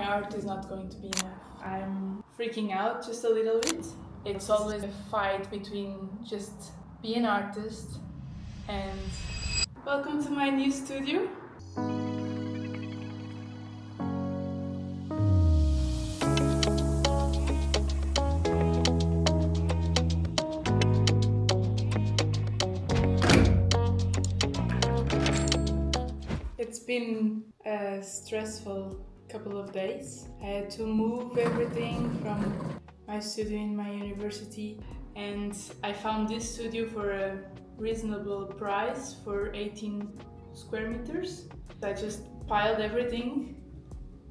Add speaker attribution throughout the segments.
Speaker 1: art is not going to be enough. I'm freaking out just a little bit. It's always a fight between just be an artist and welcome to my new studio. It's been a stressful couple of days. I had to move everything from my studio in my university, and I found this studio for a reasonable price for 18 square meters. I just piled everything,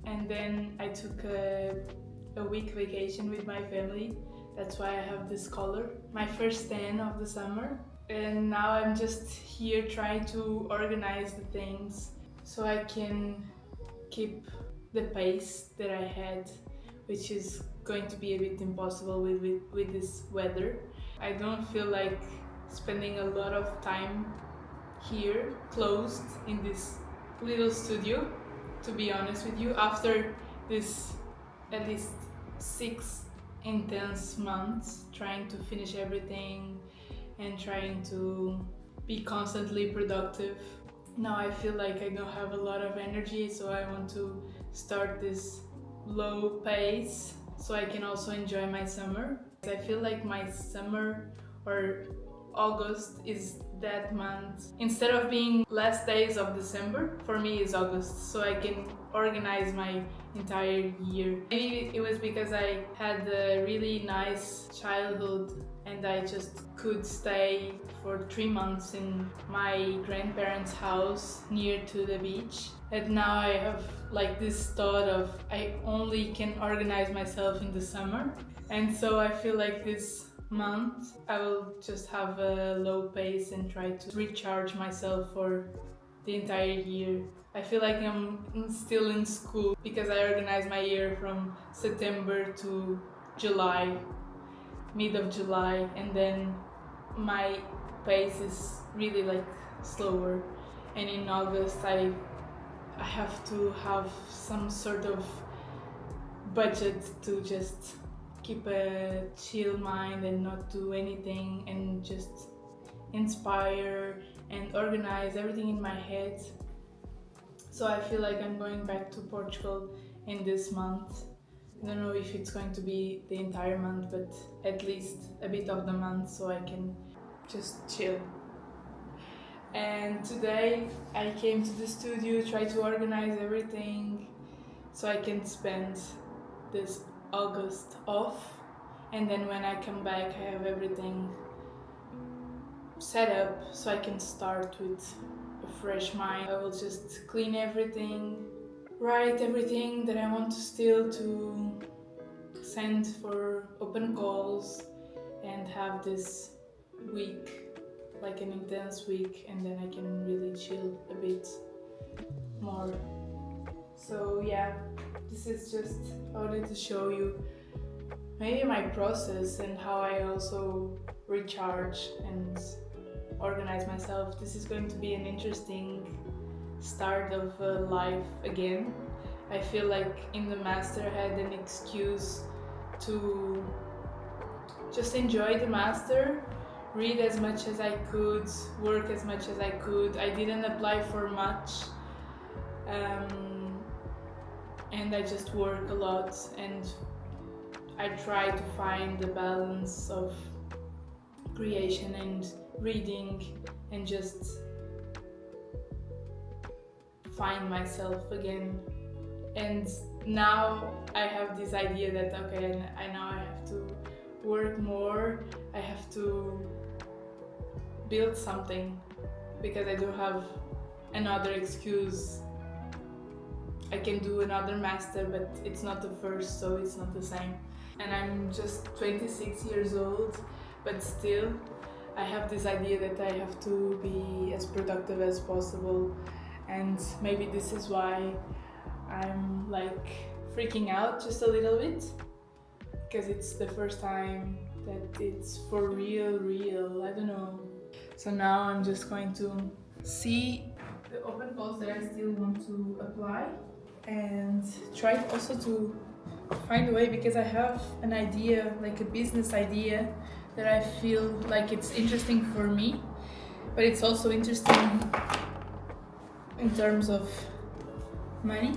Speaker 1: and then I took a week vacation with my family. That's why I have this color. My first tan of the summer. And now I'm just here trying to organize the things so I can keep the pace that I had, which is going to be a bit impossible with this weather. I don't feel like spending a lot of time here closed in this little studio, to be honest with you, after this at least 6 intense months trying to finish everything and trying to be constantly productive. Now I feel like I don't have a lot of energy, so I want to start this low pace so I can also enjoy my summer. I feel like my summer or August is that month. Instead of being last days of December, for me is August, so I can organize my entire year. Maybe it was because I had a really nice childhood and I just could stay for 3 months in my grandparents' house near to the beach. And now I have like this thought of I only can organize myself in the summer. And so I feel like this month I will just have a low pace and try to recharge myself for the entire year. I feel like I'm still in school because I organize my year from September to July, mid of July, and then my pace is really like slower, and in August I have to have some sort of budget to just keep a chill mind and not do anything and just inspire and organize everything in my head. So I feel like I'm going back to Portugal in this month. I don't know if it's going to be the entire month, but at least a bit of the month so I can just chill. And today I came to the studio, try to organize everything so I can spend this August off, and then when I come back I have everything set up so I can start with a fresh mind. I will just clean everything, write everything that I want to still to send for open calls, and have this week like an intense week, and then I can really chill a bit more. So yeah, this is just, I wanted to show you maybe my process and how I also recharge and organize myself. This is going to be an interesting start of life again. I feel like in the master I had an excuse to just enjoy the master, read as much as I could, work as much as I could. I didn't apply for much, and I just work a lot, and I try to find the balance of creation and reading and just find myself again. And now I have this idea that okay, I now I have to work more, I have to build something because I don't have another excuse. I can do another master, but it's not the first, so it's not the same. And I'm just 26 years old, but still I have this idea that I have to be as productive as possible, and maybe this is why I'm like freaking out just a little bit, because it's the first time that it's for real, I don't know. So now I'm just going to see the open calls that I still want to apply, and try also to find a way, because I have an idea, like a business idea, that I feel like it's interesting for me, but it's also interesting in terms of money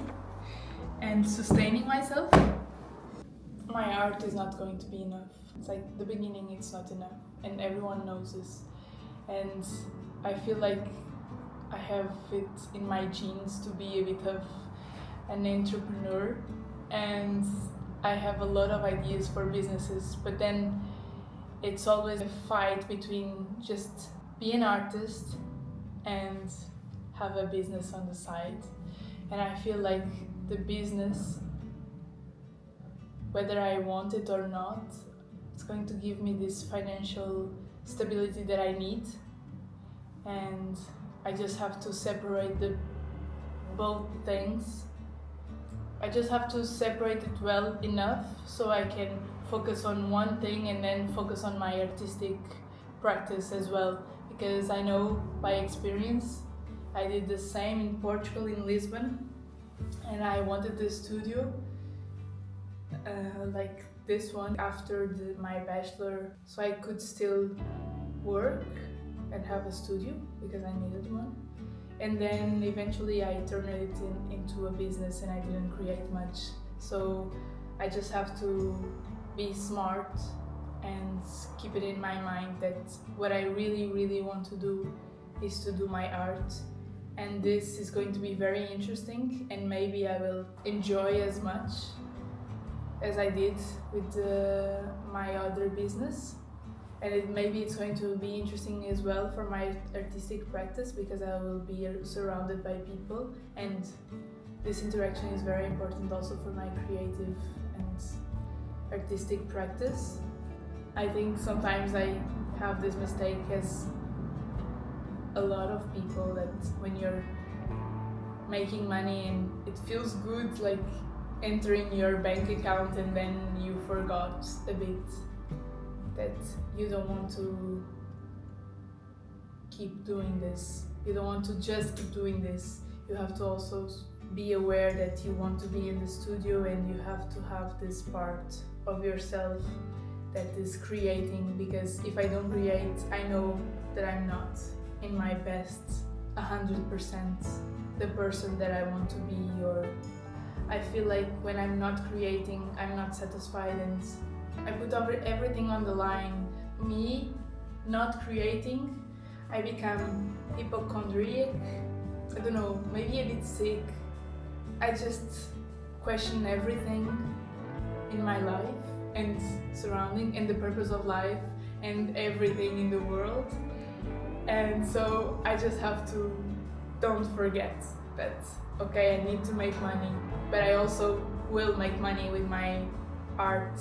Speaker 1: and sustaining myself. My art is not going to be enough. It's like the beginning, it's not enough, and everyone knows this. And I feel like I have it in my genes to be a bit of an entrepreneur, and I have a lot of ideas for businesses, but then it's always a fight between just be an artist and have a business on the side. And I feel like the business, whether I want it or not, it's going to give me this financial stability that I need, and I just have to separate the both things. I just have to separate it well enough so I can focus on one thing and then focus on my artistic practice as well, because I know by experience I did the same in Portugal, in Lisbon, and I wanted the studio like this one after my bachelor, so I could still work and have a studio because I needed one. And then eventually I turned it into a business, and I didn't create much. So I just have to be smart and keep it in my mind that what I really, really want to do is to do my art. And this is going to be very interesting, and maybe I will enjoy as much as I did with my other business. And maybe it's going to be interesting as well for my artistic practice, because I will be surrounded by people, and this interaction is very important also for my creative and artistic practice. I think sometimes I have this mistake, as a lot of people, that when you're making money and it feels good, like entering your bank account, and then you forgot a bit that you don't want to keep doing this. You don't want to just keep doing this. You have to also be aware that you want to be in the studio, and you have to have this part of yourself that is creating, because if I don't create, I know that I'm not in my best 100% the person that I want to be, or I feel like when I'm not creating, I'm not satisfied, and I put everything on the line. Me not creating, I become hypochondriac. I don't know, maybe a bit sick. I just question everything in my life and surrounding, and the purpose of life and everything in the world. And so I just have to don't forget that, okay, I need to make money, but I also will make money with my art.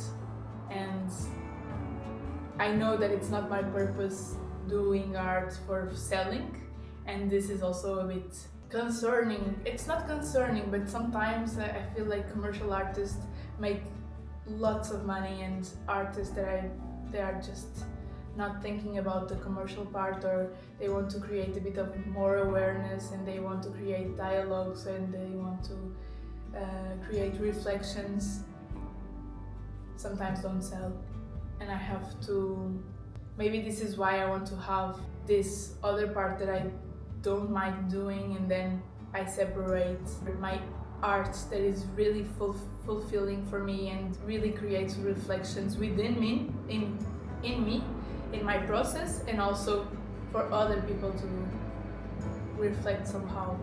Speaker 1: And I know that it's not my purpose doing art for selling, and this is also a bit concerning. It's not concerning, but sometimes I feel like commercial artists make lots of money, and artists that they are just not thinking about the commercial part, or they want to create a bit of more awareness, and they want to create dialogues, and they want to create reflections, sometimes don't sell. And I have to, maybe this is why I want to have this other part that I don't mind doing, and then I separate my art that is really fulfilling for me and really creates reflections within me, in me, in my process, and also for other people to reflect somehow,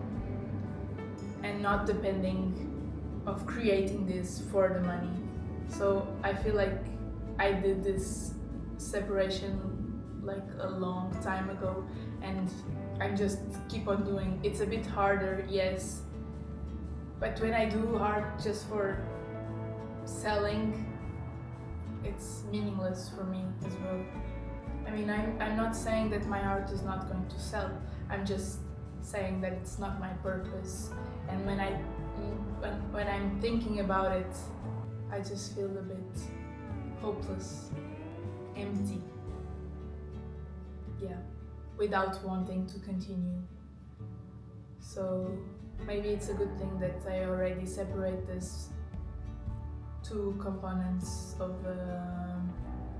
Speaker 1: and not depending of creating this for the money. So I feel like I did this separation like a long time ago, and I just keep on doing. It's a bit harder, yes, but when I do art just for selling, it's meaningless for me as well. I mean, I'm not saying that my art is not going to sell. I'm just saying that it's not my purpose. And when I'm thinking about it, I just feel a bit hopeless, empty. Yeah, without wanting to continue. So maybe it's a good thing that I already separate this two components of a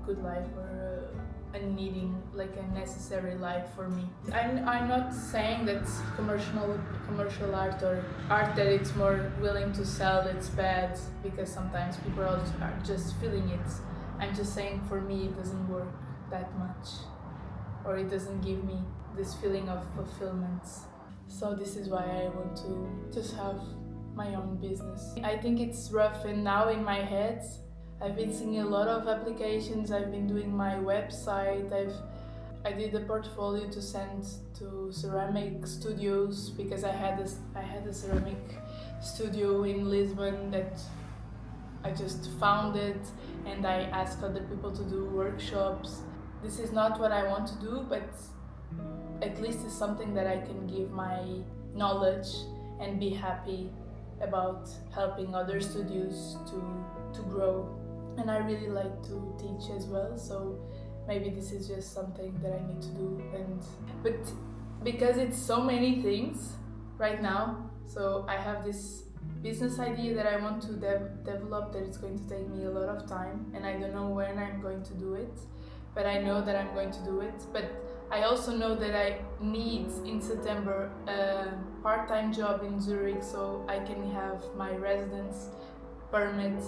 Speaker 1: good life or a needing, like a necessary life for me. I'm not saying that commercial art or art that it's more willing to sell, it's bad, because sometimes people are just feeling it. I'm just saying for me it doesn't work that much, or it doesn't give me this feeling of fulfillment. So this is why I want to just have my own business. I think it's rough, and now in my head I've been seeing a lot of applications. I've been doing my website. I did a portfolio to send to ceramic studios because I had a ceramic studio in Lisbon that I just found it, and I asked other people to do workshops. This is not what I want to do, but at least it's something that I can give my knowledge and be happy about helping other studios to grow. And I really like to teach as well, so maybe this is just something that I need to do. But because it's so many things right now, so I have this business idea that I want to develop that it's going to take me a lot of time, and I don't know when I'm going to do it, but I know that I'm going to do it. But I also know that I need in September a part-time job in Zurich so I can have my residence permit,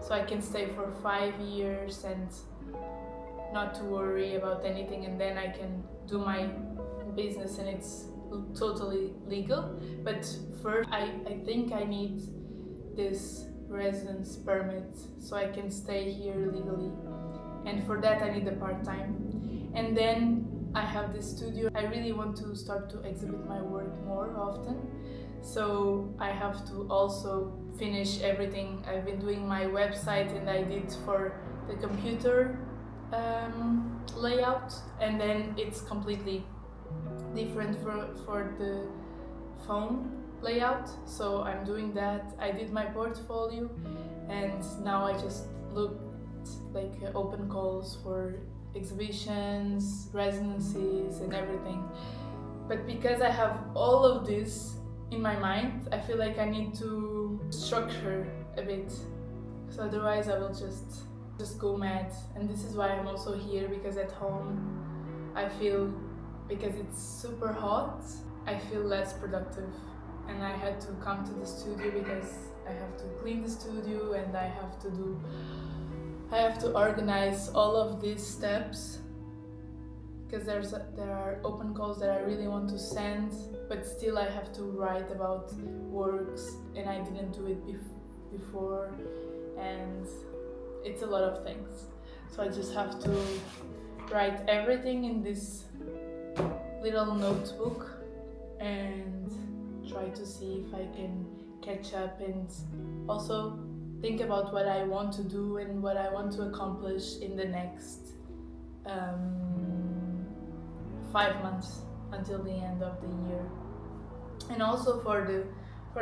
Speaker 1: so I can stay for 5 years and not to worry about anything, and then I can do my business and it's totally legal. But first I think I need this residence permit so I can stay here legally, and for that I need a part-time. And then I have this studio. I really want to start to exhibit my work more often, so I have to also finish everything. I've been doing my website and I did for the computer layout, and then it's completely different for the phone layout, so I'm doing that. I did my portfolio, and now I just looked like open calls for exhibitions, residencies and everything. But because I have all of this in my mind, I feel like I need to structure a bit, so otherwise I will just go mad. And this is why I'm also here, because at home I feel, because it's super hot, I feel less productive, and I had to come to the studio because I have to clean the studio and I have to organize all of these steps, because there are open calls that I really want to send, but still I have to write about works, and I didn't do it before, and it's a lot of things. So I just have to write everything in this little notebook and try to see if I can catch up, and also think about what I want to do and what I want to accomplish in the next 5 months until the end of the year, and also for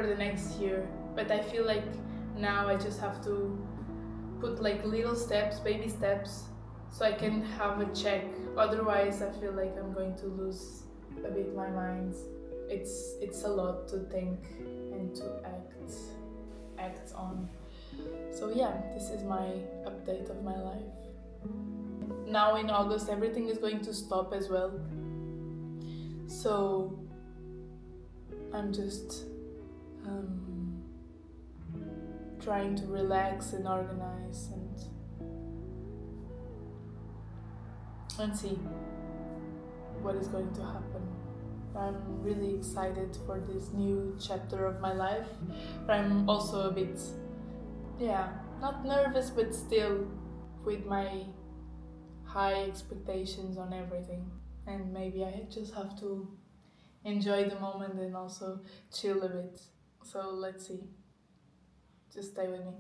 Speaker 1: the next year. But I feel like now I just have to put like little steps, baby steps, so I can have a check. Otherwise I feel like I'm going to lose a bit my mind. It's a lot to think and to act on. So yeah, this is my update of my life. Now in August everything is going to stop as well, so I'm just trying to relax and organize and see what is going to happen. I'm really excited for this new chapter of my life, but I'm also a bit, not nervous, but still with my high expectations on everything. And maybe I just have to enjoy the moment and also chill a bit. So let's see. Just stay with me.